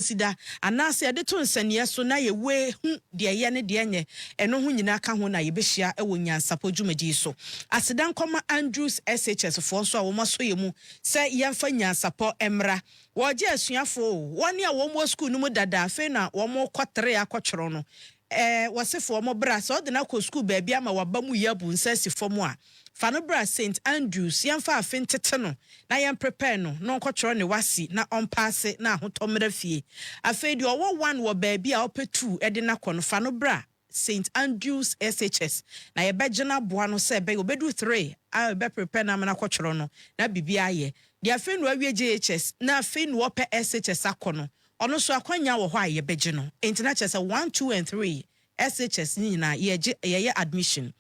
sida anase ade to nsanie so na ye we hu de ye ne de nye eno hu nyina ka ho na ye behia e wo NyansaPo dwumadi so asedan koma Andrews SHS fo so a wo maso ye mu se yemfa NyansaPo emra wo je asuafo woni a wo mo school no mu dada afi na wo mo kwotre akotworo no wasefo mo bra so de na ko school ba bia ma waba mu yabu nsasi fo mu a Fano bra St. Andrews yamfa afin tete no na yam prepare no nkotworo ne wasi na onpasse na ahotomra fie afei de owo 1 wo baabi a ope 2 ede na kono fano bra St. Andrews SHS na ye begena boa no se be obedu 3 a be prepare na na kwotworo no na bibia ye de afei no awie JHS na afei no ope SHS akono ono so akwanya wo ho a ye bege no international 1 2 and 3 SHS ni na ye admission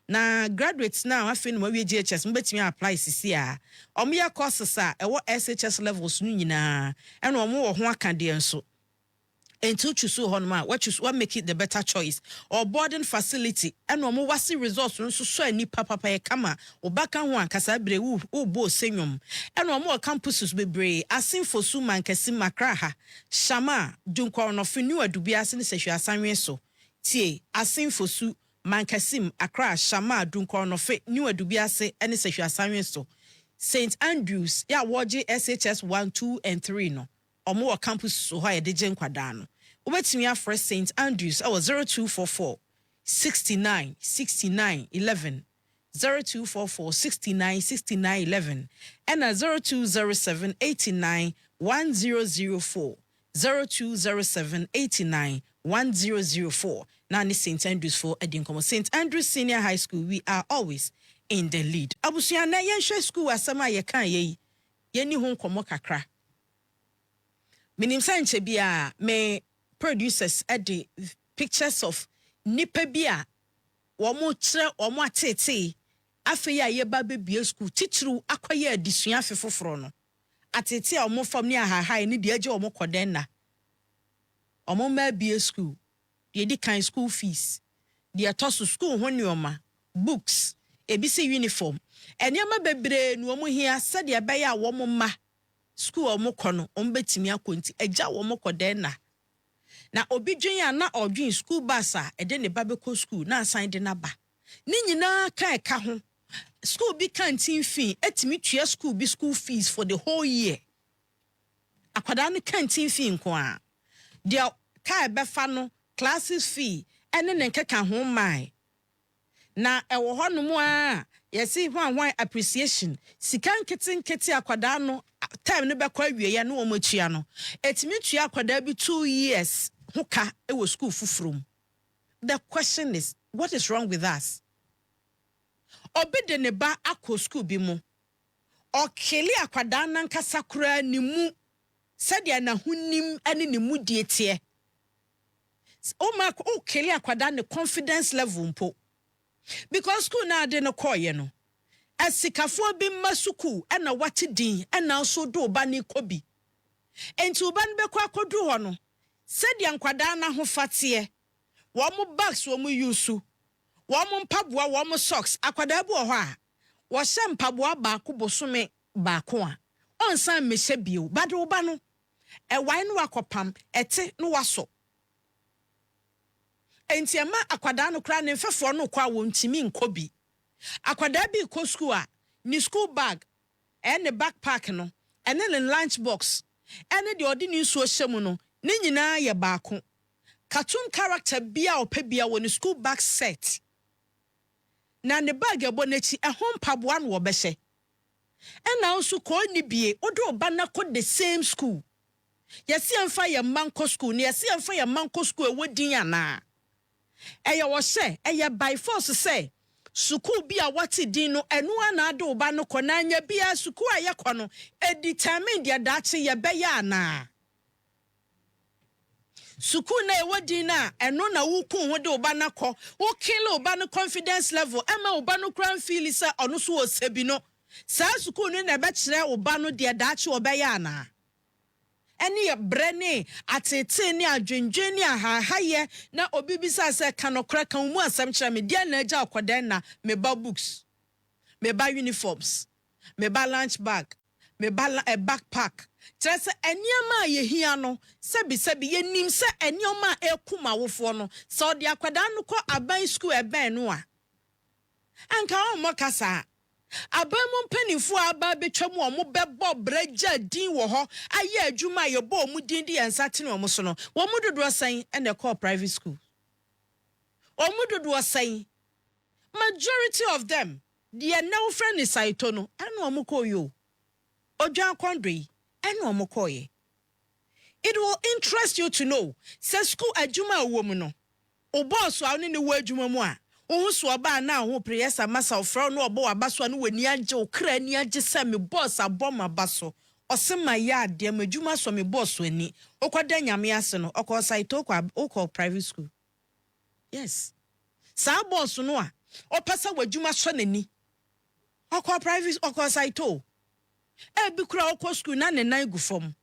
na graduates now afin mo wie GHS mbetimi apply sisi a omo courses a ewo SHS levels nu nyina ena omo wo ho akade enso enti chusu ho no ma what make it the better choice or boarding facility ena omo wasi resource nso so ani papa ye kama obaka ho ankasa bre wo bo senyum ena omo campuses bebre asinfo su mankasi makra ha shama dunkwa no finu adubi ase ne sehwe asanwe so tie asinfo su Mankasim, Accra, Shama, Dunkor no fe, New Adubiase, and Sesha Samuel. St. Andrews, ya waji SHS 1, 2, and 3 no. Or more campus so high de Jen Quadano. Ubet me for St. Andrews, I was 0244 69 69 11. 0244 69 69 11. And a 0207 89 1004. 0207 89 1004. Nani St. Andrews for Edincomo. St. Andrews Senior High School, we are always in the lead. Abusia na yenshe school asama ye kan ye ni hon komo kakra. Minim sanche bia me producers edi pictures of nipa bia womo kire womo atete afi ya ye ba bebie school titru akwaye adisua afefoforo no. Atete a womo fam ni ahahai ni de age womo koden na. Womo ma bie school. The kind school fees, the atosu school honioma, books, ABC uniform, and yama bebre no mo here said ya baya womo ma school o mokono ombetimi akonti eja wo mokode na obi dwen ya na odwen school basa e de ne babeko school na asan de na ba ni nyina kan ka ho school bi canteen fee etimi tua school bi school fees for the whole year akwada no canteen fee nko a de ka befa no classes fee ene ne nkeka ho mai na ewo hono mu a yesi hwan appreciation sikan kete akwada no time ne bekwa awie ya no omotua no etimi tua akwada bi 2 years hoka ewo school fufrom. The question is, what is wrong with us? Obede ne ba akọ school bi mu okele akwada na nkasa kura ni mu sadia na hunim ane ne mu dietie o ma okele akwada ne confidence level mpo because school na ade no koye no asikafo bi masuku na wate din na so do ba ni kobi enti uba ne bekọ akodu ho no sadia nkwada na ho fatie wo mo bags wo mo yusu wo mo mpaboa wo mo socks akwada bu ho a wo hye mpaboa ba ko bosome ba ko a onsan mehye bio bade wo ba no wan no akopam ete no waso enti ama akwada no kra ne mfefo no kwa wo ntimi nkobi akwada bi ko school a ni school bag and the backpack no and then the lunch box and the ordinary so hyemu no ni nyina ye ba ko cartoon character bia opebia woni school bag set na ne bag ebo nechi ehom paboa no obehye na nso ko ni bie odo ba na ko the same school yesi amfa ye manko school ne yesi amfa ye manko school ewodin ana eye wo hye eye by force say school bia wati din no enu ana ado ba no ko na anya bia school aye ko no e determine dia dachi ye beya ana suku na ewodi na eno na wukun ho de oba na ko wo kill oba no confidence level ema oba no kran feel say ono so osebi no sa suku no na be kire oba no de daachi obeya na eni ye brene atete ni adwendwen ni ahahaye na obi bisa say kanokra kan mu asem kire me de na agya akodan na me ba books me ba uniforms me ba lunch bag me ba a backpack Trese enioma ye hia no sebi ye nim se enioma ekuma wofo no so de akwada no kɔ aban school eben no a anka o mokasa aban mu mpanifo aba betwa mu omo bebo braja din wo ho aye adwuma ye bo omu din di ensate no omo so no wo mu dodo san and the call private school omu dodo san majority of them they are now friend is saito no anu omo ko yo odwan kondwe anu omo ko ye. It will interest you to know say school adwuma wo mu no o boss a ne wo adwuma mu a so oba na ho preyesa masa ofra no obo abaso no wani age okra ni age se me boss abom abaso osema ya ade madwuma so me boss ani okwada nyame ase no okọ site okọ private school. Yes, sa boss no a opasa wadwuma so nani okọ private okọ site o e bi kura okọ school na ne nan gu fom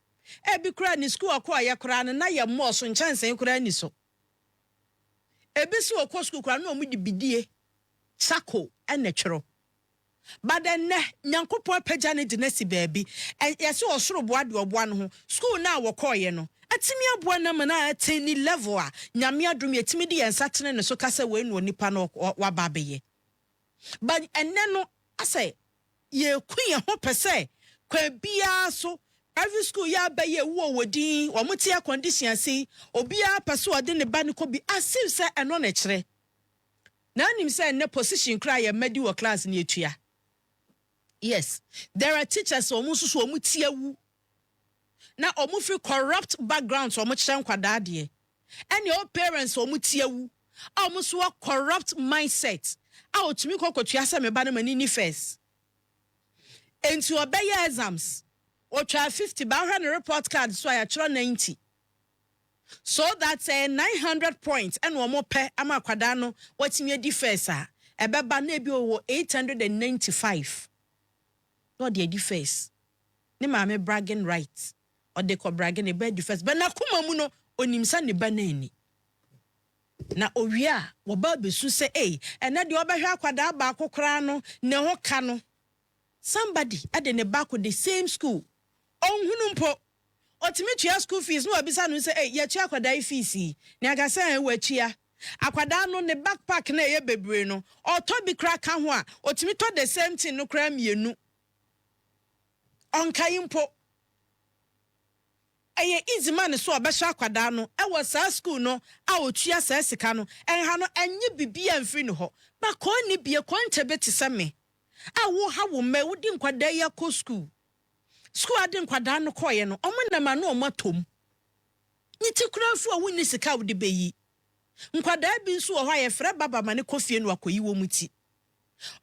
e bi kura ni school okọ ayekura na ye mo so nchansen kura ni so ebisi okọ school kura na omudi bidie sako ene twero badenne nyankopon pagya ne dinasi baabi yesi osoro boa de oboa no ho school na wokoye no atimi aboa na mana ateni level a nyame adom yetimi de yensatene ne so kasa we no nipa no waba beye but enne no ase ye kuye ho pese kwa bia so private school ya baye wo wodin o mutia condition asi obia pese ode ne ba ne ko bi asiv se eno na kire na anim se ne position kra ye medi wo class ne etua. Yes, there are teachers omu susu omu tiawu na omu free corrupt backgrounds omu kire nkwada de and your parents omu tiawu omu so corrupt mindset a otumi kokotua se me ba na mani ni first into obey exams or try 50 ba hwa report card so ya kire 90 so that's 900 points and one more pe ama kwada no watimi di first a ebeba na ebi owo 895 no dey di first ne maame bragging right or they call bragging e be di first but na kuma mu no onimsa ne ba na ani na owia wo ba besu se ena de obehwa kwada ba akokora no ne ho ka no somebody ade ne back with the same school onhunu mpo otimi tua school fees no obisa no se ye tua kwada fees ne aga se en wachia akwada no ne backpack na ye bebre no otobi kra ka ho a otimi to the same thing no kra mienu onkai mpo eye easy man so obehwa akwada no e wo sa school no a otua sa sika no enha no enye bibia mfiri no ho ba ko ni bie ko ntebe ti se me a wo ha wo me wodi nkwada ya ko school adi nkwada no koye no omunama no omatom niti kurafu a woni sika wodi beyi nkwada bi nso wo ha ye frɛ baba ma ne kofie no akoyi wo muti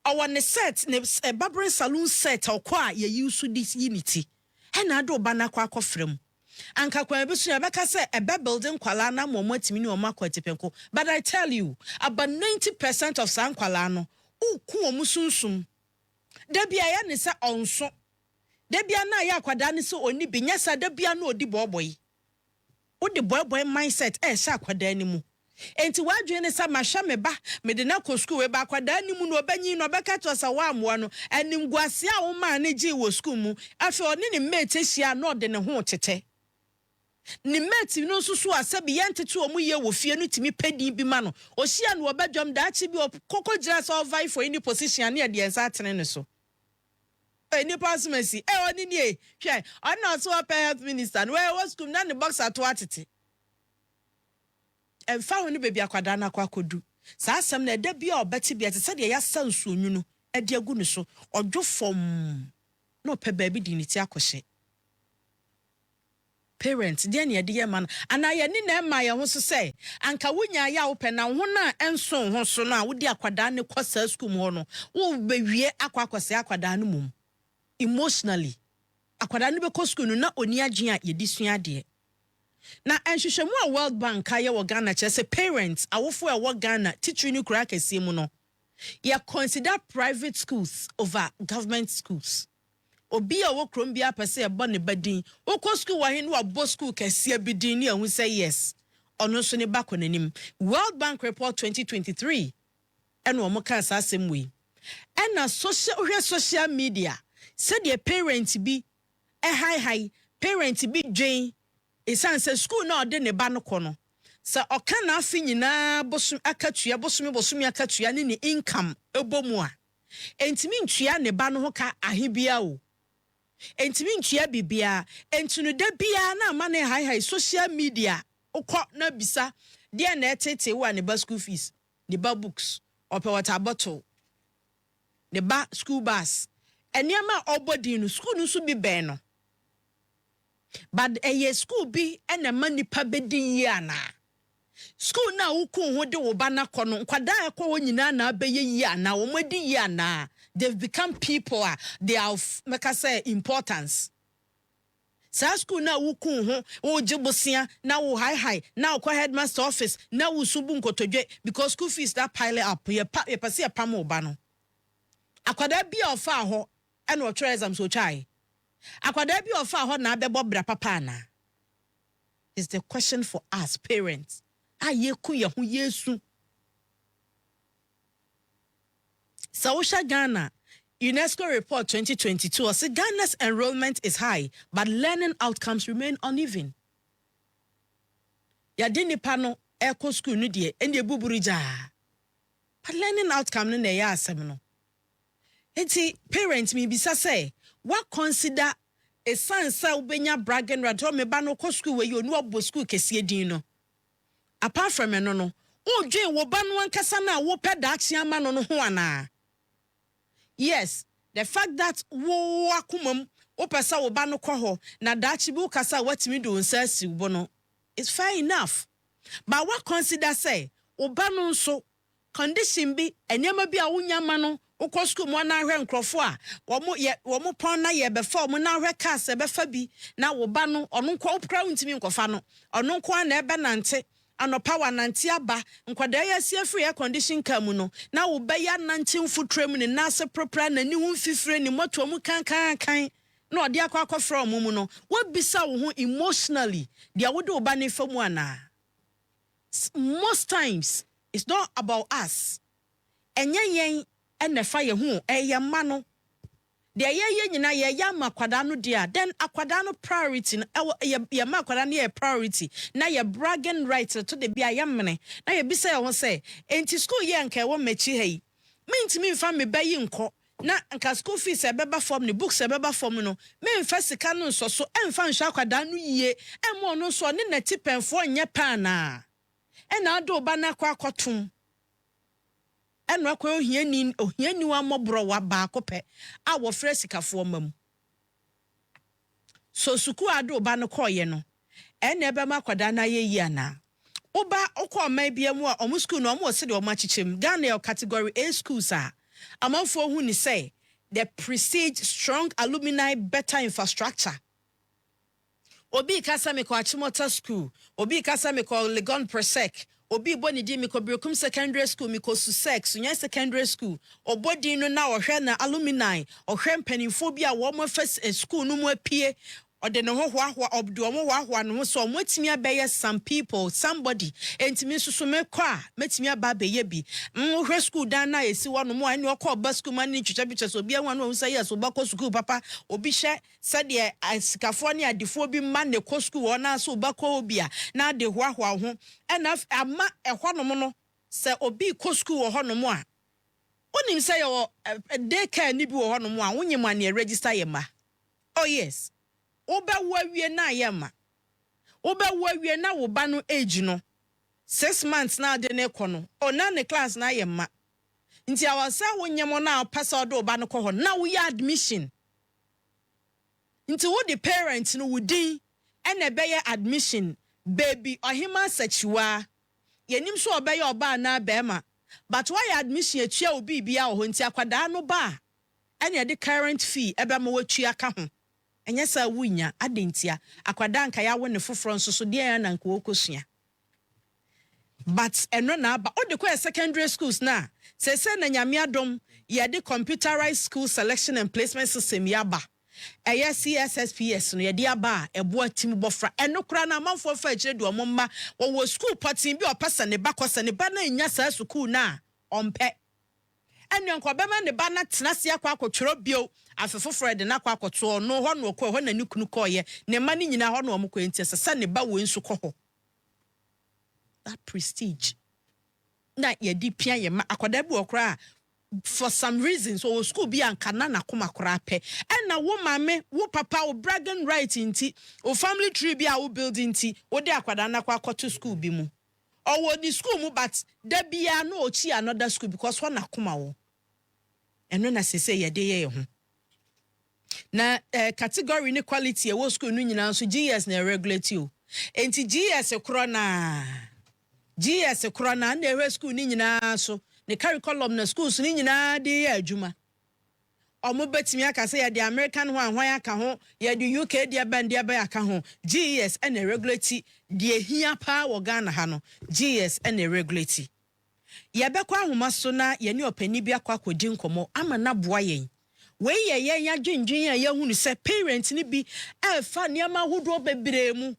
owo ne set ne barbering saloon set okɔ a ye use this unity na ado ba na kwa akɔfrɛm anka kwa bi so ya beka se ebe building kwala na mo matimi ni o makotipenko but I tell you about 90% of san kwala no uku omusunsum da bia ya ne se onso da bia na ya kwada ne se oni bi nyasa da bia na odi boyboy odi boyboy mindset sha kwada ni mu enti wadwe ne sa mahwa me ba me de na ko school we ba kwada ni mu no banyi no beka to sa wa amwo no anim guase a wo ma ne gi wo school mu afi oni ne mate hia no de ne ho tete ni mate no susu asabi yentete omu ye wo fie no timi pedi bi ma no o hia no obadwam da achi bi kokojira so vai for any position na de ensa atene ne so any pasmesi oni ni hwe ona so health minister no we was school na ne box ato atete emfa ho ne bebi akwada na kwakodu sa asem na eda bia obeti bia te se de ya sansu onwu no ade agu ne so odwofom no pe ba bi di ni ti akohye parents de na ye man ana ye ni na ma ye ho so se anka wunya ya wo pe na ho na enso ho so no a wo di akwada ne kwasa school mu ho no wo bewie akwakose akwada no mum emotionally akwada ne be ko school no na oni agye a ye di sua de na enhwehwemu a World Bank aye wo Ghana che say parents awofo e wo Ghana teacher ni kura kase mu no ye consider private schools over government schools obi a wo krom bia pese e bo ne badin wo ko school wa hin wo bo school kase bidin ni ehun say yes ono so ne bako nanim World Bank report 2023 eno wo kan sa asem we ena social media said the parents bi high parent bi dwen esan say school na ode ne ba no kono sa oka na afi nyina bosum akatua bosum akatua ne income ebomu a entimi ntua ne ba no ho ka ahebia o entimi ntua bibia entunu da bia na ama ne high social media ukọ na bisa dia na etete wa ne ba school fees ne ba books ope water bottle ne ba school bus eniama obodi no school no so bi ben no but eye school bi ena manipa bedi yi ana school na ukun ho de wo ba na kono nkwada ekọ wo nyina na abeye yi ana wo madi yi ana they've become people they are make I say importance. Sa school na ukun ho wo jibosia na wo high na wo headmaster office na wo subu nkotodwe because school fees that pile up ye pase ye pam oba no akwada bi ofa ho e no try exam so chai akwada bi ofa ho na abebo bra papa na is the question for us parents aye ku ye ho yesu Sausha Ghana UNESCO report 2022 says Ghana's enrollment is high, but learning outcomes remain uneven. Yadini pano echo school no die ende buburija. But learning outcome no ne ya asem no. Enti parents me bisa say, what consider a son sa ubenya bragging radro me ba no ko school we you no obo school kese din no. Apart from no, o dwen wo ba no ankasa na wo peda achi ama no ho ana. Yes, the fact that wo akumam o pesa wo ba no kwo na dachi bi ukasa watimi do nsa si wo no is fair enough. But what consider say wo ba no nso condition bi enyama bi a wonya ma no ukọ school mo na ahwe nkrofo a wo mo pon na ye befa mo na ahwe cars e befa bi na wo ba no ono nkọ opra ntimi nkofa no ono nkọ na ebe nante anopa wa nanti aba nkwada ya si free air condition kamu no na wo be ya nanti mfutrem ni na se propra na ni hu fifire ni moto mu kan na ode akwa from mu no wo bisa wo ho emotionally dia wo de oba ne famu ana. Most times it's not about us enyen enefa ye hu eye ma no de ye nyina ye ya makwada no dia then akwada no priority ye makwada no ye priority na ye bragging right to the bia ye mene na ye bisa ye ho say enti school ye nka wo machi hei mentimi mfa me bayi nko na nka school fees e beba form ni books e beba form no me mfa sika no nso so emfa nhwa akwada no yie emo no so ne na tipenfo nye pa na e na ado ba na kwa akotum eno akwa ohiani wa mobro wa ba akopɛ a wo frɛ sikafo mam so suku ado ba no kɔye no ene ebe makwada na yeyi ana oba okɔ man bia mu a omu school no omu se de omu achichim Ghana category A schools a amanfo hu ni say the prestige strong alumni better infrastructure obi kasa me kɔ Achimota school obi kasa me kɔ Legon Presec obi boni di mi ko Brokum secondary school mi ko Sussex Sunya secondary school obodi no na ohwe na alumni ohwe mpanimfo bi a wo mo first school no mo apie ode no hohoahoa obdo mo hoahoa no so mo timi abeye some people somebody entimi susu me kɔ a metimi aba abeye bi hwe school dan na esi wo no mo ani okɔ ba school man ni twetwa bi so obi anwa no say yes obakɔ school papa obi hye said de sikafo ne adefo bi ma ne kɔ school ona so obakɔ obi a na de hoahoa ho enough ama ehɔ no mo no se obi kɔ school wo hɔ no mo a onim say yo daycare ni bi wo hɔ no mo a wonyem ane register yema. Oh yes, oba wawie na yema oba wawie na wo ba no age no 6 months na de ne kɔ no ona ne class na yema nti awasa wonyem na pasa do ba no kɔ hɔ na wo ya admission nti wo the parents no wudi ene beye admission baby ohima sachiwa yenim so obeye oba na bema but why admission etua obi bia wo nti akwada no ba ene de current fee ebe ma watua ka ho enye sa wunya adentia akwada nka ya wo ne foforo nso so de ya na nka okosua but eno na aba o de ko secondary schools na se na nyame adom ye de computerized school selection and placement system ya ba CSSPS no ye de aba ebo atim bofra eno kra na amanfo fa akire de omomma wo school patin bi opasa ne ba kosa ne ba na nya sa school na ompe ene nko bema ne ba na tenase akwa akotwero bio afefo Fred na akwa akoto no ho no ko ho na nikunu koye ne ma ni nyina ho no omko enti sesa ne ba wo nsu ko ho that prestige na ye di pia ye ma akoda bi okra for some reasons so school bi ankana na koma kora pe na wo mame wo papa wo bragging right inti wo family tree bi a wo building inti wo de akwada na kwa to school bi mu or wo di school mu but da bia no ochi another school because one na koma wo eno na sese ye de ye ho na category ni quality e wo school no nyina so GS na regulate you enti GS korona na ewe school ni nyina so the curriculum na schools ni nyina de adwuma omo betimi aka say the American one aka ho ye the UK de band de ba aka ho GS and regulate de hia pa wo Ghana ha no GS and regulate ye bekwa ahoma so na ye ne opani bi akwa kodi nkomo ama na boa yen we ye ya dwendwen a ye hunu se parents ni bi alfa niam ahodo bebre mu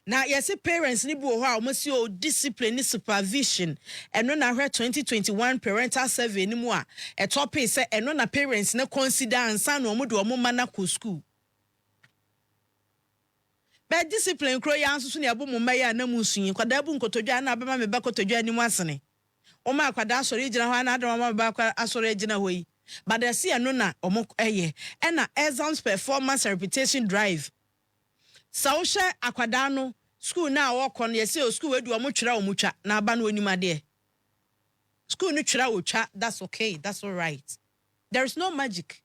na yes parents ni bi wo ha o si o discipline ni supervision eno na hwe 2021 parental survey ni mu a e topic say eno na parents na consider ansa na omo de omo mana ko school be discipline kro ya anso so ne abo mo maye na mu sunyi kwada bu nkotodwa na abema me ba kotodwa ni mu asene o ma kwada asore gina ho na adama ma ba asore gina ho yi but they see eno na omo eye na exams performance and reputation drive Saushe akwada no school na awoko no yesi o school wedu omo twira omutwa na aba no onimade school no twira otwa that's okay that's all right there is no magic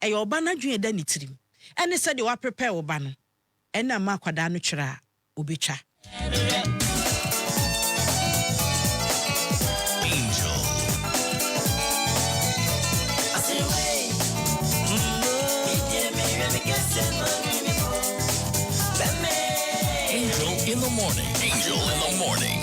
e yo ba na dwen da nitirim ene se de wa prepare wo ba no ena ma akwada no twira obetwa In the morning. Angel in the morning.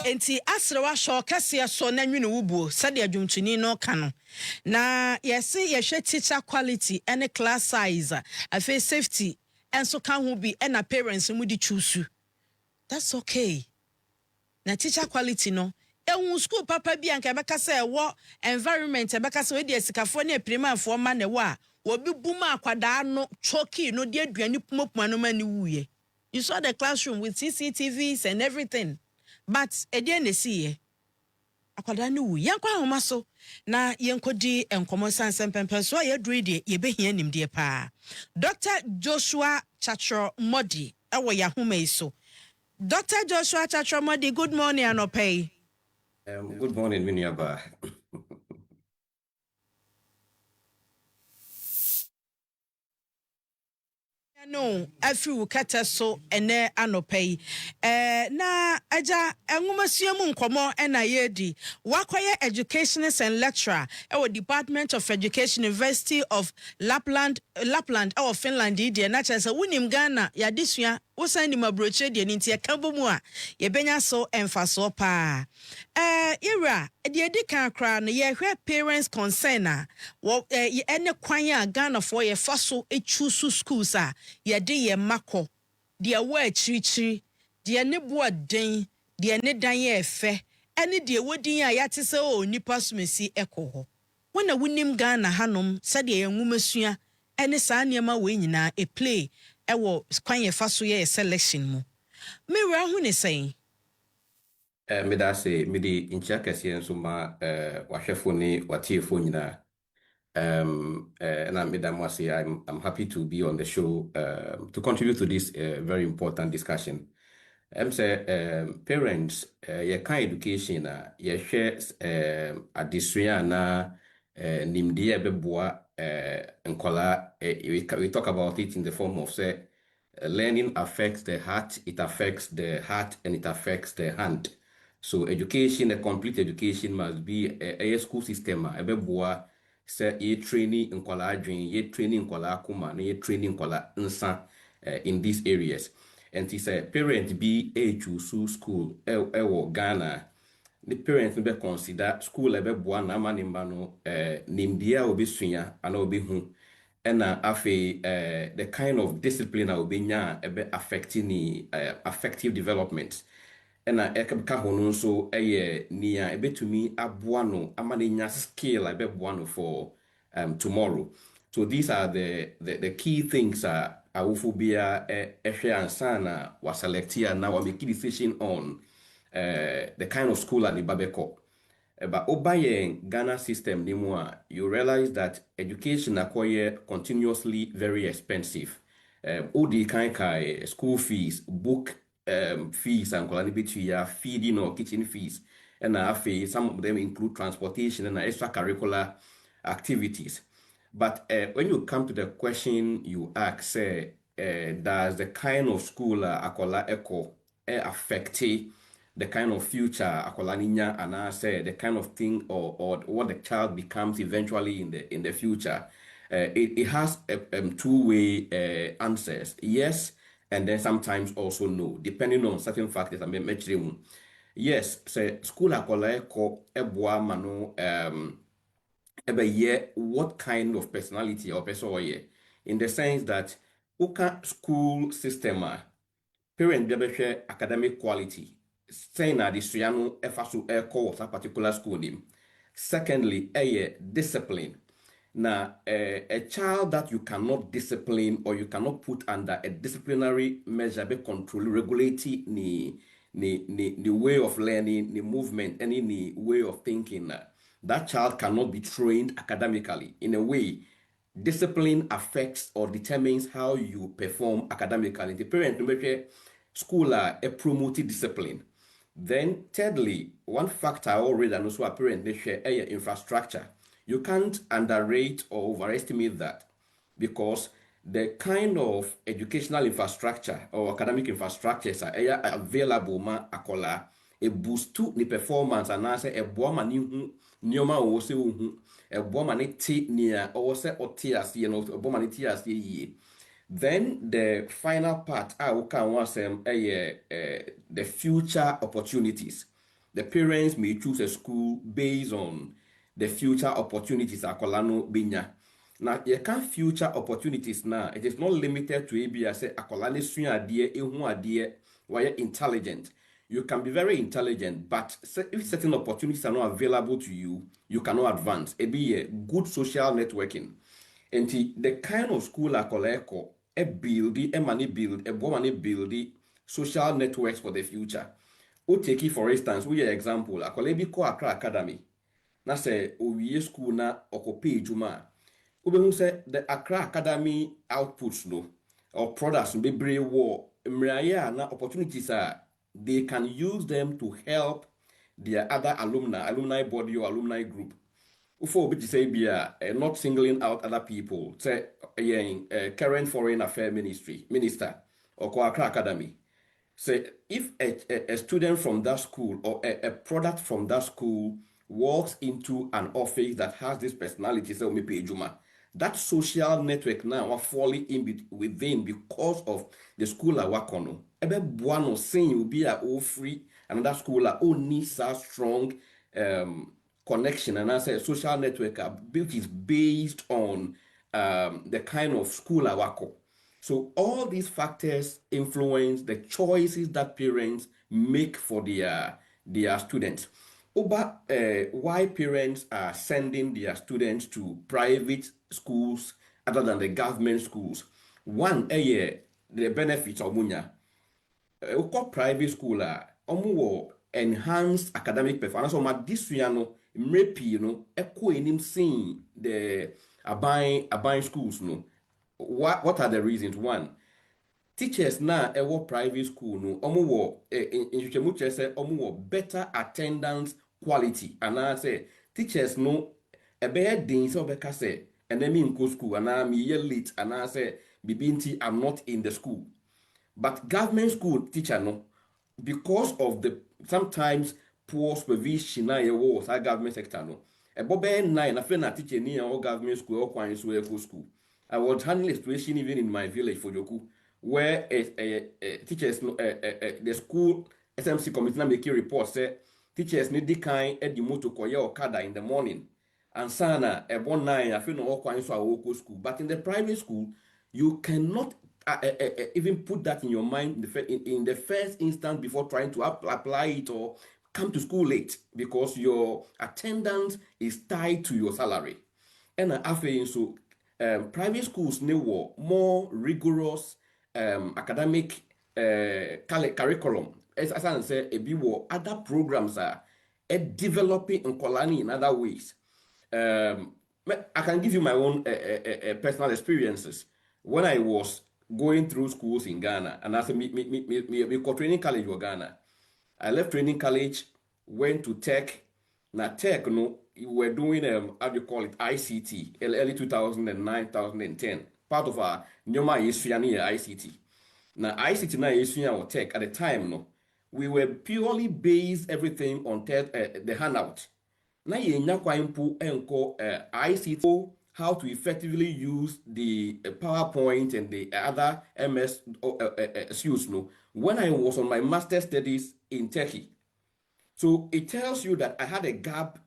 Enti asrewa sho kase so na nwene wubuo sade adwumtuni no ka no na yesi yehwe teacher quality and class size afi safety enso ka ho bi na parents mu di choose that's okay na teacher quality no ehun school papa bi anka beka say wo environment beka say we di esikafo na primarfo ma ne wo a obi buma akwada no choki no de aduani pumapuma no mani wuye you saw the classroom with CCTVs and everything but ede na siye akwada no wu yankwa homa so na yenkodi enkomo sansem pempe so ye duru de ye behia nimde pa Dr. Joshua Chachro Modi ewo ya homa iso Dr. Joshua Chachro Modi, good morning anopai. Good morning Miniaba. No, afi ukata so ene anopai. Na aja enwumasuamu nkomo ena yedi. Wakoye educationist and lecturer ewo Department of Education University of Lapland ewo Finland idi na chese wunim Ghana ya disua wosan ni mabroche de nti akabo mu a ye benya so emfaso pa. Ira de edika akra no ye hwe parents concern a wo ene kwan a Ghana for ye faso echusu schools a ye de ye mako de wo achirichiri de ne boaden de ne dan ye efe ene de wodin a yate se o nipa sumesi ekoho wona wunim Ghana hanom sade ye nwumasua ene saa niema we nyina e play ewo kwan ye faso ye selection mu me wura hu ne sen Me da se me di incha kese nso ma wahwefo ni watiefo nyina and I'm happy to be on the show to contribute to this very important discussion. Say parents ye kind education ye share adesua na nimdia beboa nkola we talk about it in the form of say learning affects the heart, it affects the heart and it affects the hand. So education, a complete education must be a school system a beboa say ye training nkola adwen, ye training nkola akoma, ye training nkola nsa in these areas. And it's a parent be a choose school Ghana. The parents be consider school ebe boa na manimba no nimdia obi sunya ana obi hu ena afi the kind of discipline obi nya ebe affecting effective development. ɛna ɛka ho no nso ɛyɛ nia ɛbɛtumi aboa no ama no nya skill a ɛbɛboa no for tomorrow. So these are the key things awofo bia ɛhwɛ ansa na wa select here na wa make decision on the kind of school that the babeko. But oba Ghana system ni mu a, you realize that education acquire continuously very expensive. Odi kai school fees, book fees and kolani feeding or kitchen fees, and some of them include transportation and extracurricular activities. But when you come to the question you ask, say, does the kind of school akola echo affect the kind of future akola ninya, and I say the kind of thing or what the child becomes eventually in the future? It has two-way answers, yes, and then sometimes also no, depending on certain factors. I mean, yes, say school akola echo eboa mano what kind of personality or person in the sense that uka school system parent bebe academic quality saying na disuyano efaso call a particular school name. Secondly, discipline. Now, a child that you cannot discipline or you cannot put under a disciplinary measure, be control, regulate the way of learning, the movement, any the way of thinking. That child cannot be trained academically. In a way, discipline affects or determines how you perform academically. The parent school promoted discipline. Then, thirdly, one factor already and also apparent infrastructure. You can't underrate or overestimate that, because the kind of educational infrastructure or academic infrastructures are available akola a boost to the performance and answer a boama nioma o se a boama ne ti near or se or tears a boama tears ye. Then the final part the future opportunities. The parents may choose a school based on the future opportunities akolano binya. Now, you can future opportunities now. It is not limited to ABS akolane suya adie ehu adie why intelligent. You can be very intelligent, but if certain opportunities are not available to you, you cannot advance. It be a good social networking. And the kind of school akoleko money build social networks for the future. O take it for instance, we example akolebi ko Accra Academy. Na say owie school na okope juma. Ubehun say the Accra Academy outputs no or products bebre war mraya na opportunities they can use them to help their other alumni body or alumni group. Ufo obi say be not singling out other people. Say current foreign affairs minister or Accra Academy. Say if a student from that school or a product from that school walks into an office that has this personality, say that social network now are falling in within because of the school I work on. Ebe buano saying you be all free, another school needs a strong connection, and I say social network built is based on the kind of school I work on. So all these factors influence the choices that parents make for their students. Why parents are sending their students to private schools other than the government schools? One, the benefits of munya. Private school enhanced academic performance. So this seeing the abine schools no. What are the reasons? One, teachers now private school no in better attendance quality, and I say teachers no a bad thing so say and then me in school and I'm late and I say bibinti I'm not in the school. But government school teacher no, because of the sometimes poor supervision was our government sector no a bobe nine a friend teacher near all government school or quite school. I was handling a situation even in my village for Joku, where teachers, the school SMC committee now make a report say teachers need the kind at the motor koya okada in the morning, and sana a 1 9 I feel no all kinds of school. But in the private school, you cannot even put that in your mind in the first instance before trying to apply it or come to school late because your attendance is tied to your salary. And after so private schools were more rigorous academic curriculum. As I said, other programs are developing in Kolani in other ways. I can give you my own personal experiences. When I was going through schools in Ghana, and as me training college in Ghana, I left training college, went to tech. Now tech, no, we were doing how do you call it, ICT, early 2009, 2010. Part of our Nyoma Yesfiani ICT. Now ICT na Yesfiani or tech at the time, no, we were purely based everything on the handout. Now you ICT, how to effectively use the PowerPoint and the other MS suits. No, when I was on my master's studies in Turkey, so it tells you that I had a gap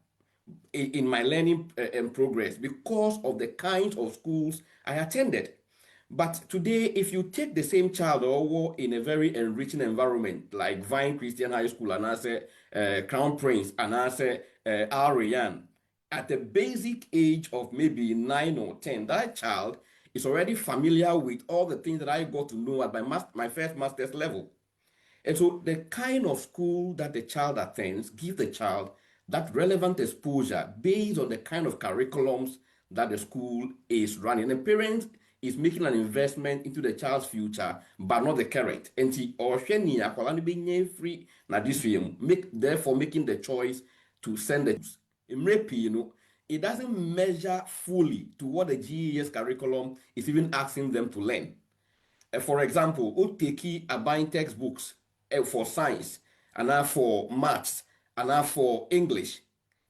in my learning progress because of the kinds of schools I attended. But today, if you take the same child or in a very enriching environment like Vine Christian High School and I say Crown Prince and I say Al Rayyan, at the basic age of maybe 9 or 10, that child is already familiar with all the things that I got to know at my first master's level. And so the kind of school that the child attends gives the child that relevant exposure based on the kind of curriculums that the school is running. And the parent is making an investment into the child's future, but not the current. And free therefore making the choice to send the it doesn't measure fully to what the GES curriculum is even asking them to learn. For example, Uteki are buying textbooks for science, and now for maths, and now for English.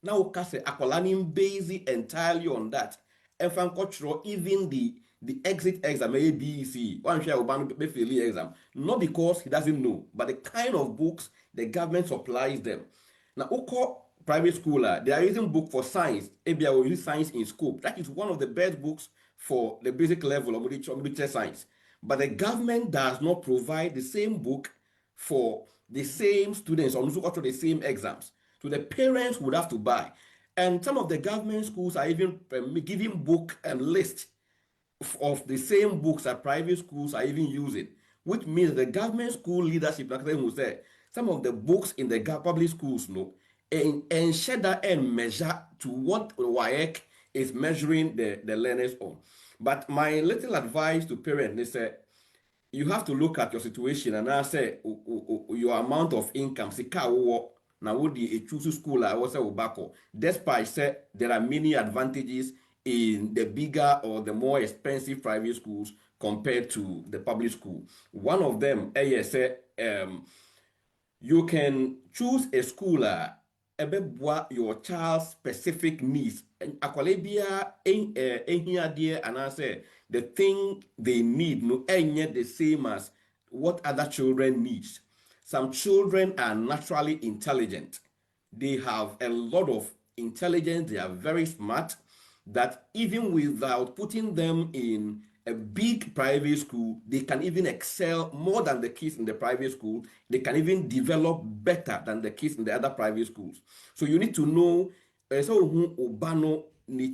Now, Kase Akolani based entirely on that. FM even the exit exam, ABC, one share exam, not because he doesn't know, but the kind of books the government supplies them. Now, private schooler, they are using book for science. ABI will use science in scope. That is one of the best books for the basic level of literature science. But the government does not provide the same book for the same students or the same exams. So the parents would have to buy. And some of the government schools are even giving book and list of the same books that private schools are even using, which means the government school leadership, like they will say, some of the books in the public schools, and share that and measure to what WAEC is measuring the learners on. But my little advice to parents is that you have to look at your situation and I say your amount of income. Now, would you choose school? I was say despite say there are many advantages in the bigger or the more expensive private schools compared to the public school. One of them, you can choose a school your child's specific needs. And akwalebia here and I say the thing they need no ain't the same as what other children need. Some children are naturally intelligent. They have a lot of intelligence. They are very smart. That even without putting them in a big private school, they can even excel more than the kids in the private school. They can even develop better than the kids in the other private schools. So you need to know the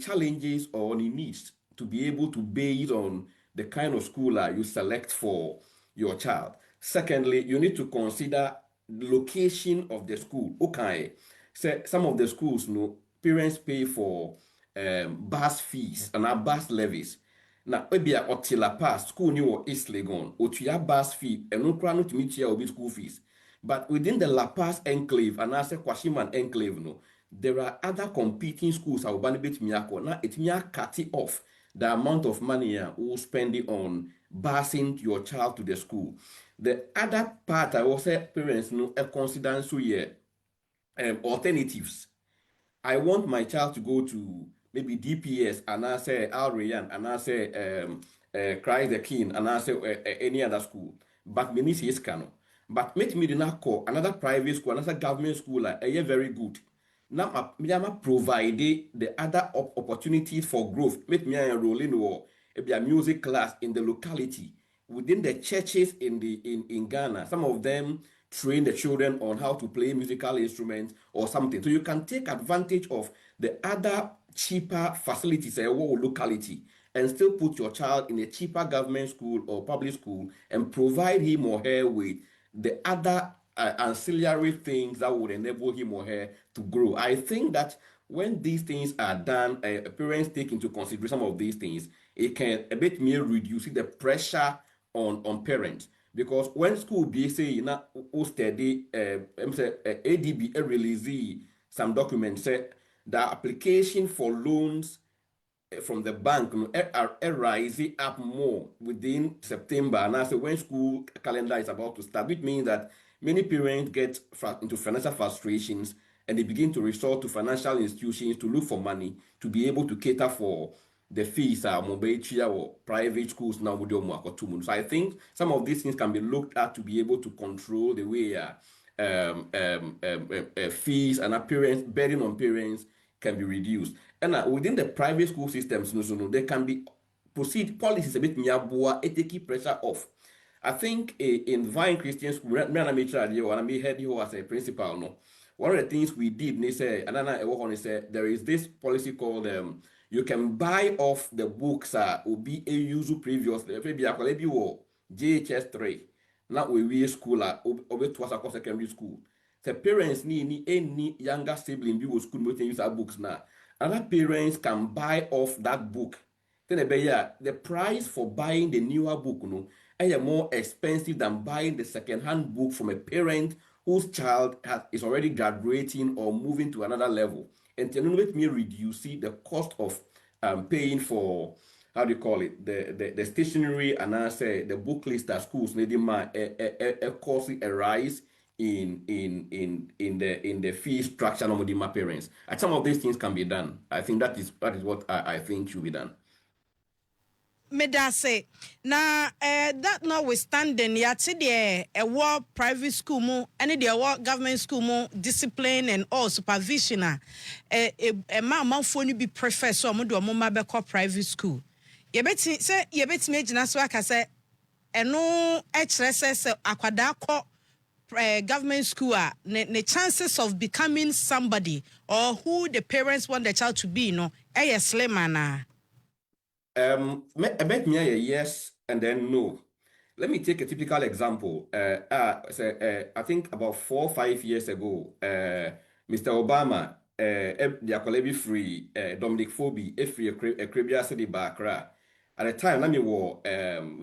challenges or the needs to be able to base on the kind of school you select for your child. Secondly, you need to consider the location of the school. Okay, so some of the schools, parents pay for bus fees and our bus levies. Now, maybe a Otila Pass school new East Legon, Otuya bus fee, and no crown to meet your school fees. But within the La Paz enclave and I say Kwashiman enclave, there are other competing schools. I will benefit Miyako. Now, it may cut it off the amount of money you spend on busing your child to the school. The other part I will say parents consider alternatives. I want my child to go to maybe DPS and I say Al Rayyan and I say Christ the King and I say any other school. But many is cano. But make me not call another private school, another government school very good. Now I provide the other opportunities for growth. Make me enroll in a music class in the locality within the churches in Ghana, some of them train the children on how to play musical instruments or something. So you can take advantage of the other cheaper facilities in your locality and still put your child in a cheaper government school or public school and provide him or her with the other ancillary things that would enable him or her to grow. I think that when these things are done, parents take into consideration some of these things, it can a bit more reduce the pressure on parents. Because when school be say you know study ADB release some documents say the application for loans from the bank are rising up more within September, and as when school calendar is about to start, which means that many parents get into financial frustrations and they begin to resort to financial institutions to look for money to be able to cater for the fees or private schools now. So I think some of these things can be looked at to be able to control the way fees and appearance burden on parents can be reduced. And within the private school systems, there can be policies a bit taking pressure off. I think in Vine Christian School, and I heard you as a principal. No, one of the things we did, they say, and then there is this policy called you can buy off the books will be a user previously, maybe JHS 3. Now we school over to us secondary school. The parents need any younger sibling be with school use our books now. Other parents can buy off that book. Then the price for buying the newer book is more expensive than buying the second-hand book from a parent whose child is already graduating or moving to another level. And to let me reduce the cost of paying for how do you call it the stationery and I say the book list that schools need a cost a rise in the fee structure of my parents. And some of these things can be done. I think that is what I think should be done. Medase na that notwithstanding yati de war private school mo and the war government school mo discipline and all supervision ma phone be prefer so mo do mo ma be call private school ye beti say ye beti me gina so aka say eno e kire say akwada call government school the chances of becoming somebody or who the parents want the child to be slim na. I bet me a yes and then no. Let me take a typical example. I think about 4 or 5 years ago, Mr. Obama, the Akolebi free, Dominic Phoebe, free a Caribbean city Accra. At the time, I mean,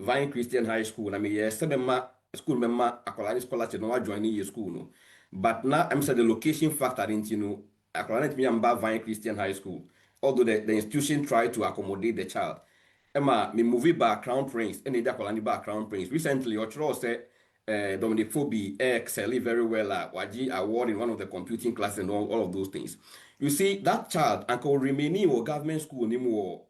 Vine Christian High School. I mean, yes, school member, Akolani scholarship, no, joining your school. No. But now I'm saying the location factor into Akolani me and Vine Christian High School. Although the institution tried to accommodate the child. Emma, me movie back Crown Prince, and the Akolani back Crown Prince. Recently, Ochro said Dominic Phoebe excelled very well at Waji award in one of the computing classes and all of those things. You see, that child, Uncle remaining or government school anymore,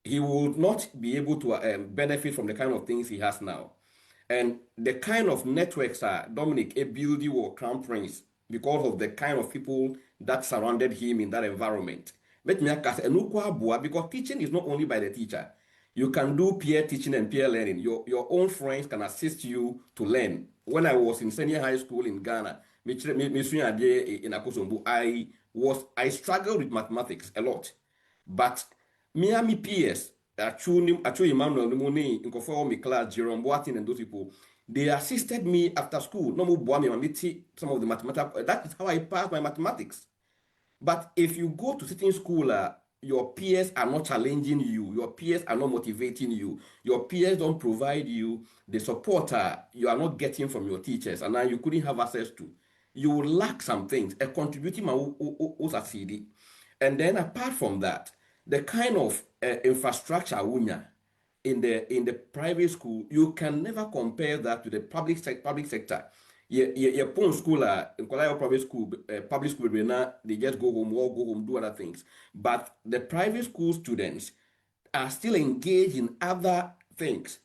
he will not be able to benefit from the kind of things he has now. And the kind of networks Dominic a building or Crown Prince because of the kind of people that surrounded him in that environment. Because teaching is not only by the teacher. You can do peer teaching and peer learning. Your own friends can assist you to learn. When I was in senior high school in Ghana, I struggled with mathematics a lot. But Miami peers, actually Emmanuel Numoni, in class, Jerome Boatin and those people, they assisted me after school. No more some of the mathematics. That is how I passed my mathematics. But if you go to sitting school, your peers are not challenging you. Your peers are not motivating you. Your peers don't provide you the support you are not getting from your teachers, and now you couldn't have access to. You will lack some things. A contributing who succeeded. And then apart from that, the kind of infrastructure in the private school, you can never compare that to the public sector. Your own school, in private school, public school, they just go home, do other things. But the private school students are still engaged in other things.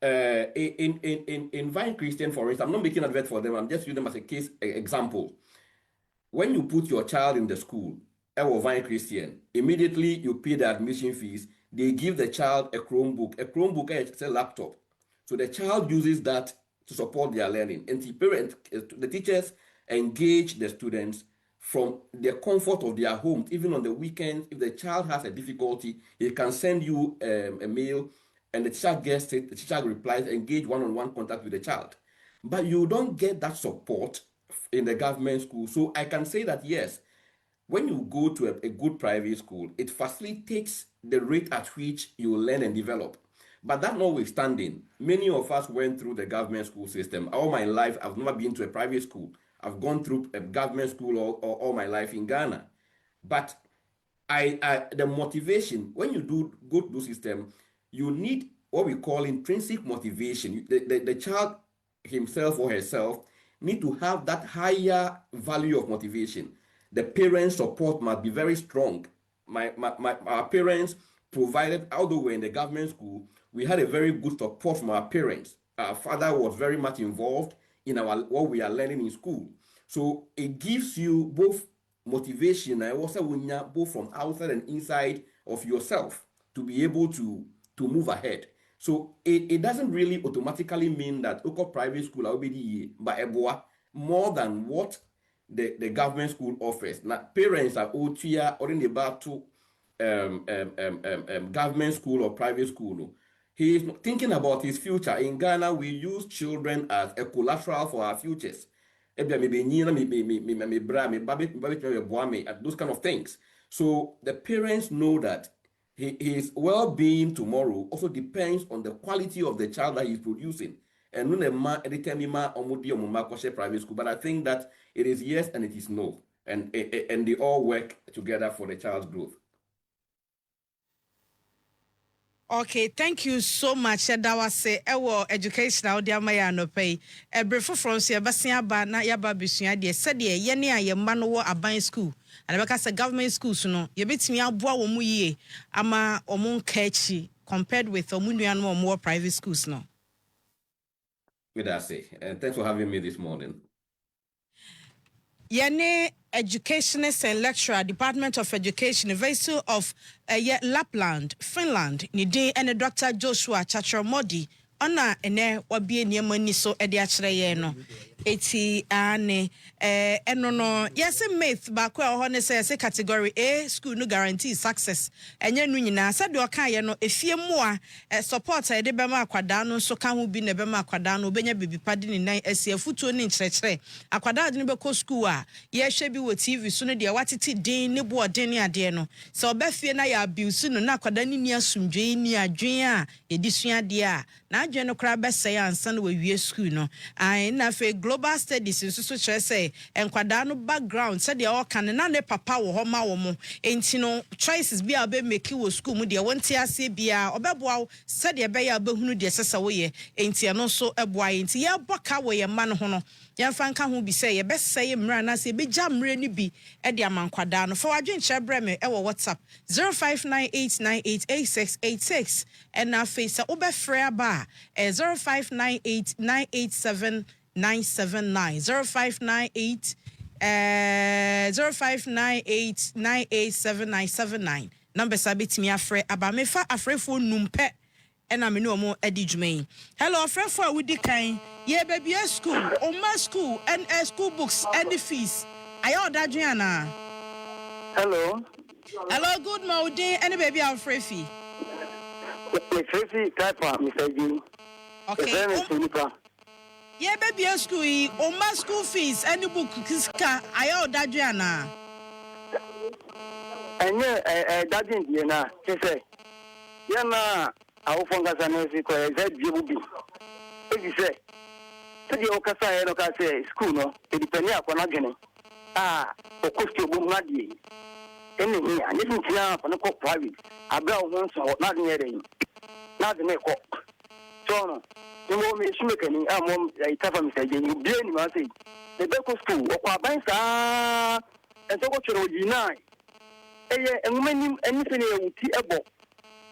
In Vine Christian, for instance, I'm not making advert for them. I'm just using them as a case example. When you put your child in the school, Vine Christian, immediately you pay the admission fees. they give the child a Chromebook. A Chromebook is a laptop. So the child uses that to support their learning. And the teachers engage the students from the comfort of their homes. Even on the weekends, if the child has a difficulty, he can send you a mail, and the teacher gets it, the teacher replies, engage one-on-one contact with the child. But you don't get that support in the government school. So I can say that, yes, when you go to a good private school, it facilitates the rate at which you learn and develop. But that notwithstanding, many of us went through the government school system. All my life, I've never been to a private school. I've gone through a government school all my life in Ghana. But the motivation, when you go to the system, you need what we call intrinsic motivation. The child himself or herself need to have that higher value of motivation. The parents' support must be very strong. Our parents provided, although we're in the government school, we had a very good support from our parents. Our father was very much involved in what we are learning in school. So it gives you both motivation and also both from outside and inside of yourself to be able to move ahead. So it doesn't really automatically mean that local private school will be more than what the government school offers. Now, parents are already about to government school or private school. He is thinking about his future. In Ghana, we use children as a collateral for our futures. Those kind of things. So the parents know that his well-being tomorrow also depends on the quality of the child that he's producing. And private school, but I think that it is yes and it is no, and they all work together for the child's growth. Okay, thank you so much. That was our educational diamaya no pay. Brefo from Sebastian Bana Yaba Busia, dear said, Yenia, your man wore a buying school. And because a government school, so no, you bet me out boa muye, ama omun catchy compared with Omunian more private schools no. With that say, and thanks for having me this morning. Yene educationist and lecturer, Department of Education, University of Lapland, Finland, Nide and Dr. Joshua Chachamodi, Ona ene wabi niemani so ediachre no. Eti ane no yes myth ba kwa ho say category A school no guarantee success enye no nyina sade o kan ye no efie mu a support e de be ma akwada no so kan ho bi ne be ma akwada no obenya bibi pade ni nan asiafutuo ni nkyerɛkyerɛ akwada de ne be ko school a ye hwɛ bi wo TV so no de watete din ne bo ɔden ne ade no so obafie na ya abuse no na akwada ni asumdwe ni adwen a edisua de a na adwen no kra be sɛ ansa no wie school no ai na fe global studies so kyerɛ sɛ enkwada no background sɛ de o kan na ne papa wo ho ma wo mo enti no choices bi a be make wo school mu de wonte ase bia obɛboa sɛ de be ya behunu de sɛ wo ye enti no so ɛboa enti ye boka wo ye ma no ho no yɛmfa nka ho bi sɛ yɛbɛsɛe mmra na sɛ yɛbɛgya mmra ni bi de amankwada no fa wadwen kyerɛ brɛ me ɛwɔ WhatsApp 0598988686 ɛna afei sɛ wobɛfrɛ aba a 0598987979 0598 0598987979 number sabetimi afrɛ aba mefa afrɛfo numpɛ ena me no mo edi dwumain hello afrɛfo a wudi kan ye baby school oma school and school books and the fees ayo dadwen ana hello good morning any baby afrefi type Mr. G okay ye baby school oma school fees and book kiska ayo dadwen ana enye dadwen die na say yana awu fonga sanesi ko ezebu bi say the Okasa no ka say school no e depend akwa gene o cost obo ngadi ene ni ani tintia akwa no ko private abra o won so na de yere na de me ko so no ni mo me su mekani mo itafa mi say you bi ni ma say the be ko school o kwa ban sa en so ko choro ji na eye enumani eni se ne wuti ebo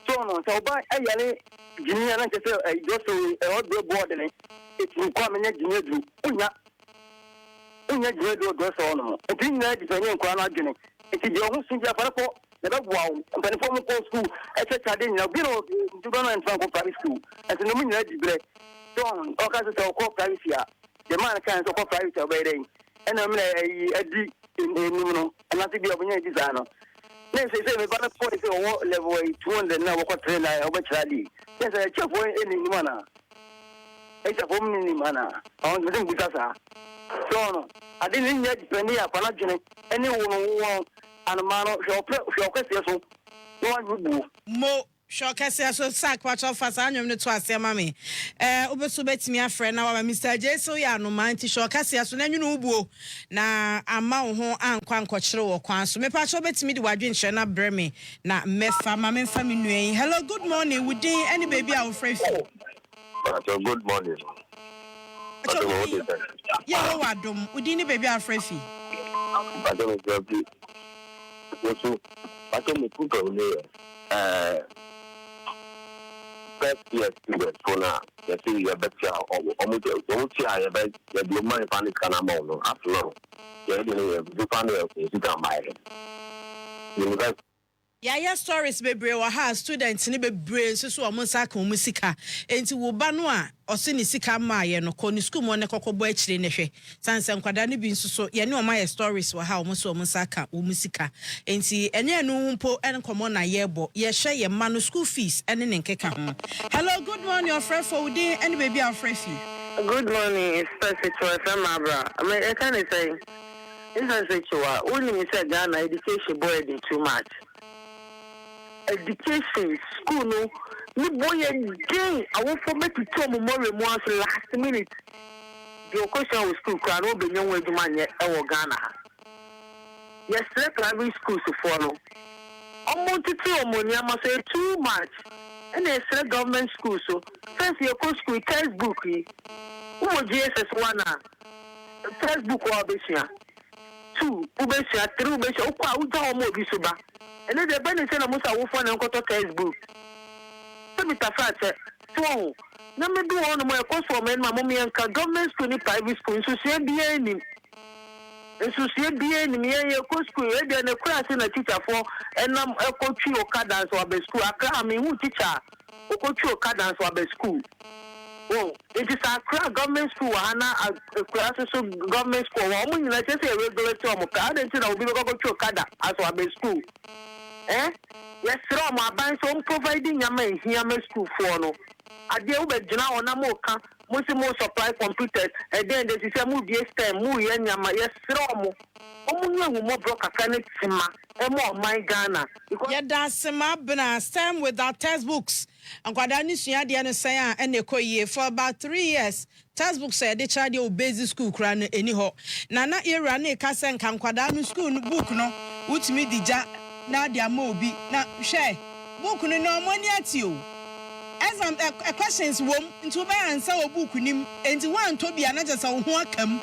so no so ba ayale jini na nke say just o do board ni it's requirement engineer unya do so no enti na depend en kwa na adwene enti je ho sunja fara ko never wow, and then from school, I said, I didn't know, you don't know, private school, as a nominal degree. Don't, all kinds of private here. The man can't talk private wedding, and I'm a deep in the and not to be a designer. Then they say, but a point level 200 now, what train I over Charlie. Yes, I check for any manner. It's a woman in manner. I want to think because so I didn't yet penny up on any woman who wants and a man of your question. One would do. Mo. Shokese so sack watch off as anyum ne to ase mame obeso betimi afre na wa Mr. Jesu ya no man ti shokese so na nwunu ubuo na ama wo ho ankwa nkokere wo kwan so me pa cho betimi di wadwe nhye na breme na mefa mame mfa me nuan. Hello, good morning. Within any baby our friend. Good morning. Yeah, wadom within any baby our friend fi. I don't know. So I can put on there. First year student for now, you see your better or almost your best, your money panic can amount after all. You do find out if you can buy it. Yeah, stories bebre wa ha students ni bebre so omo saka omo sika enti wo ba no a ose ni sika ma ye no ko ni school mo ne kokobo akire ne hwe sanse nkwada ne bi nsuso ye ne omo ye stories wa ha omo so omo saka omo sika enti ene no mpo en komo na ye bo ye hwe ye ma no school fees ene ne nkeka ho. Hello, good morning, your friend for within any baby our friend fee. Good morning, it's Perpetual FM-Accra. I mean, I can't say it's Perpetual. Only me say Ghana education burden too much. Education, school, no boy again. I want for me to tell me more last minute. The question was school, I don't be young with the man yet, Ghana. Yes, private schools to follow. I'm going to tell money, I must say too much. And they say government schools, so first your school textbook, who was GSS1, textbook or Bessia. 2, Ubesia, 3 Ubesia, Uka, Uta, and then the benefit of Musa Wufan and Koto textbook. So, Mr. Fat, so, no, me do on my course for men, my mommy and government school, private school, so say be any. And so say be any, me and your school, and a class in a teacher for, and I'm a coach or cadence or the school. I mean, who teacher, who coach or cadence or the school. Oh, it is a government school, Anna, a class of government school. Woman, let's say a regular term of card, and I'll be going to Kada as well as school. Yes, sir, my bank so providing your man here, my school for no. I deal with Jana on a mocha, most supply computers, and then there is a movie, movie, and Yama, yes, sir, more broke a canet, and more my Ghana. Yeah, that's some stand with our textbooks. And Kwadani Siadiana say and the koye for about 3 years. Textbooks said the child your basic school crown anyhow. Nana era ne kasen kan Kwadani school book no, which me dija na dia mobi na share book no money at you. As a questions wom into by answer a book nim and one to be another so who come.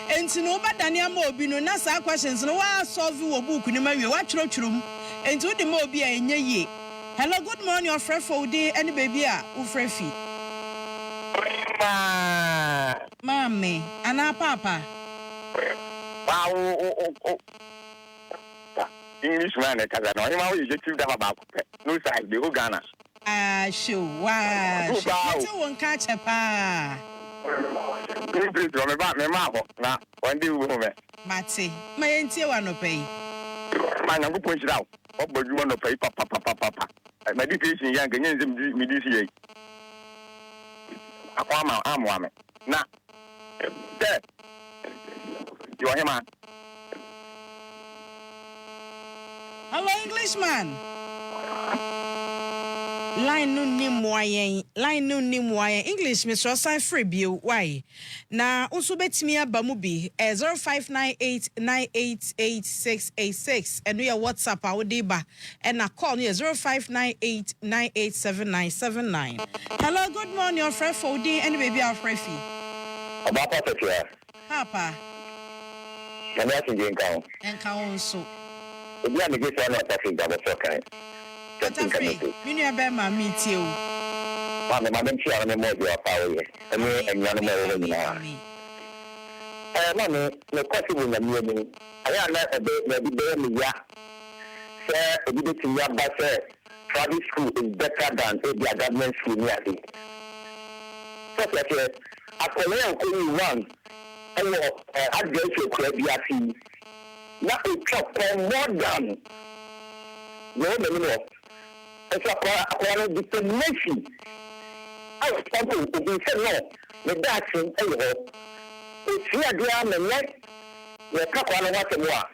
And to no but Dania mobi no nasa questions no wa solve your book no me watch room and to the mobi and ye. Hello, good morning, your friend for day any baby ufrefi. Mommy, and papa. Englishman, because I know how you get to them about no side, the whole Ghana. Sure, wow. You won't catch a pa. Please, I'm about my mouth. Now, one day, woman. Matty, my auntie want to pay. Man, I'm going to point it out. What would you want to pay, papa? My education, young Kenyans, me this year. I'm woman. Now, there. You are him, man. Hello, Englishman. Line no nim moyen. English, Mr. Sign free bill. Why? Na also bet me a bamubi 0598988686 and we are WhatsApp our deba and a call near 0598987979. Hello, good morning, your friend for day and baby our friend fee. About Papa. I'm asking you and count so. If you have a good one, I'm talking about so kind. You never meet you. Madam, she are no more your power. And none more now. Mammy, no possible. I am not a bit, maybe barely, yeah. say a bit in your private school is better than a government school near it. So that I can only one and I get you credit. Now it took more than no more. It's a determination. I was talking to be said no, the dancing anyhow. It's here, dear, and yet the couple of what more.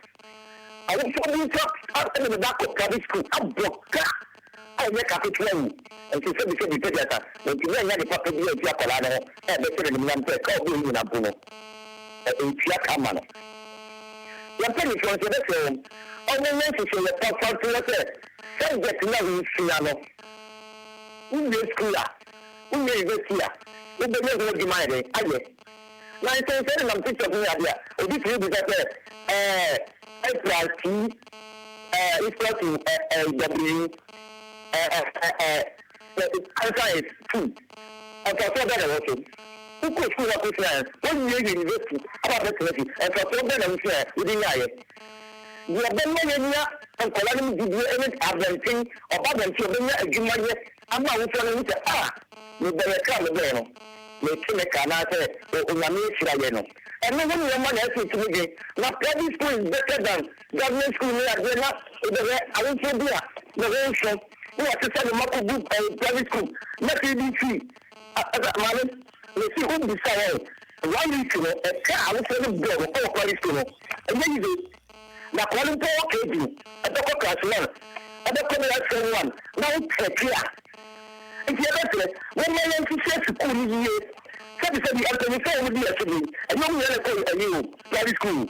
I was talking to the back of private school. I broke. I make a picture and she said, because the picture, when you learn the property of your colano, and the children in the call being in a bono. In Chiakamano. Your penny was the same. Only necessary a pop to the subject now in Sinano. Who is clear? Who is here? Who believes what you might say? I guess. Now, I say, I'm picture of me idea. Or this will be that SRT is to W. The answer is 2. And for so better also. Who could school up with land? 1 year university about the and for so better within the you have been many and collecting the adventing about them to a human. I'm not telling you, you better come again. Make him a canate or Unami. And no one has to me. Now, private school is better than government school near Vienna. I won't say the ratio. Who has to send a mock book and private school? Not even free. Madam, we see who decide. Why you know a car will send a bill or private school. And then you do. Now, calling for occasion, a doctor class one, a doctor class one. Now, clear. If you are better, when you are to say to school is here, said the Anthony would be a sibling, and no one a new private school.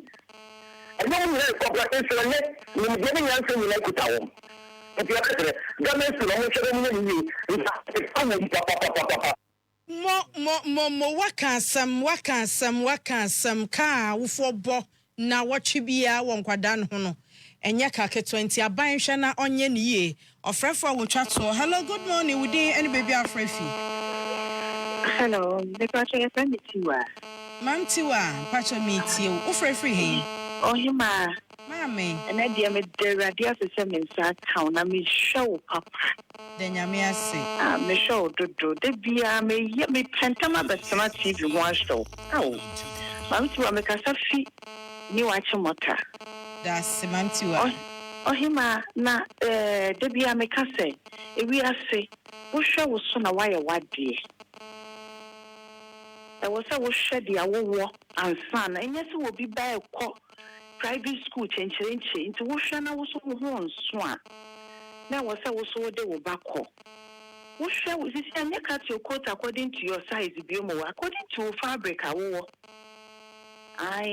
And no one a corporate instrument, when getting answer you like it home. If you are better, government to almost 7 million, Mo wakasam ka ufo na watchi bia won kwadan ho no enya ka ke 20 aban hwe na onye ne ye ofrefo wotwa to. Hello, good morning. We dey any baby afrefi. Hello, the question is from Tiwa. Mam Tiwa, pacho me tie. Ufrefi he. Oh hima. Mami. And I dear me the radio system in South Town. Na me show papa. The nyame ase. Me show do. De bia me pentama besama TV one show. Oh. Mam Tiwa me kasa fi ni wachi mota. That's Mam Tiwa. Oh hima na de bia me kase. Ewi ase. Wo show wo so na why wade. I was a shed the awo and son, and yes, will be by a private school change into Wushana was on swan. Now was I was so they were back home. Wusha was this and you cut your coat according to your size, Biomo, according to fabric. I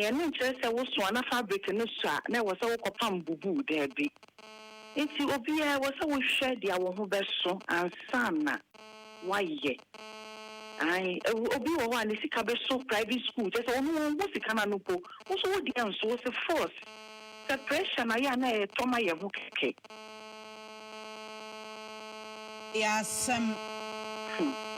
am interested. I was one of fabric and no sir, and I was a copam boo there be. Into Obia was a shed the awo best and son. Why ye? I obi one is a private school. Just one was the cananupo. Also, what the answer was a force. Suppression, I am a Tomaya Muke. Yes,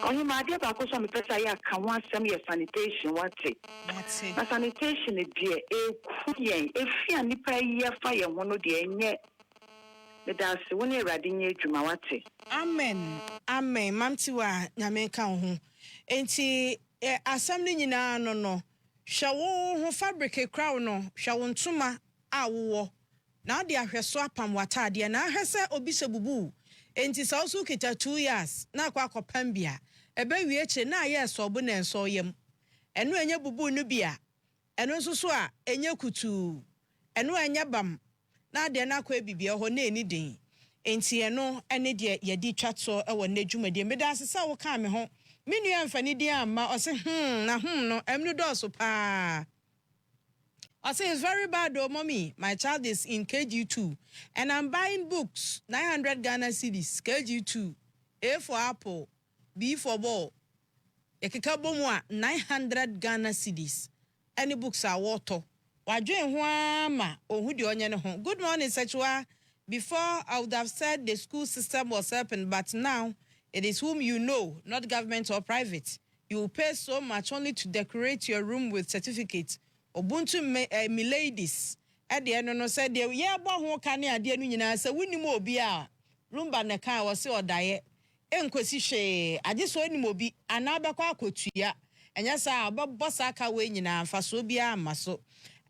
Only my dear Baco, some person I can want some year sanitation. What's it? that's it. My sanitation is dear. If you and the prayer fire, one of the end. The dance when you're riding you to Mawati. Amen. Mam Tiwa, nyame ka ho. Enti assembly nyina no hwawo ho fabric crown no hwawo ntuma a wo na de ahweso apam watade na ahwese obi sebubu enti sa osu kita 2 years na akwa bia ebe wie che na ye so bu na enso yam eno enye bubu no bia eno nso so a enye kutu eno enye bam na de na akwa bibia ho na eni din enti eno ene de ye di twato e wo na dwumade meda asesa wo ka me ho minu amfani di amma o se na no emnu do so pa I say it's very bad though, mommy. My child is in KG2 and I'm buying books 900 Ghana cedis KG2 A for apple B for ball ekeka bomwa 900 Ghana cedis any books are water wadwen ho ama ohu de onye ne ho. Good morning Sechua. Before I would have said the school system was helping, but now it is whom you know, not government or private. You will pay so much only to decorate your room with certificates. Ubuntu miladies ade no said de ye bo ho ka ne ade no nyina se wonim obi a rumba ne kan wo se odaye enkosi hwe age so onim obi ana bekwa akotua enya sa bossa aka we nyina amfa so obi amaso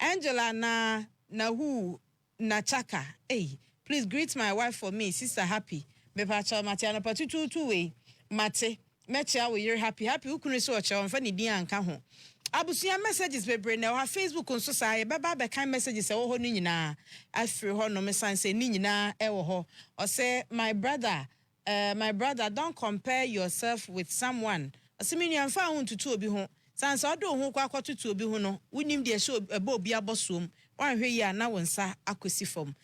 Angela na who na chaka please greet my wife for me sister happy me pa cha mate na patutu we mate mecha we you're happy ukunu so ocha onfa ne din anka ho abusuya messages bebre na ha Facebook nso sa ye beba be kan messages e wo ho ni nyina afiri ho no me san say ni nyina e wo ho o say my brother don't compare yourself with someone asimini amfa ho tutu obi ho san so do ho kwa tutu obi ho no wonim de show ebe obi abosom wan hwe yi na wonsa akosi fom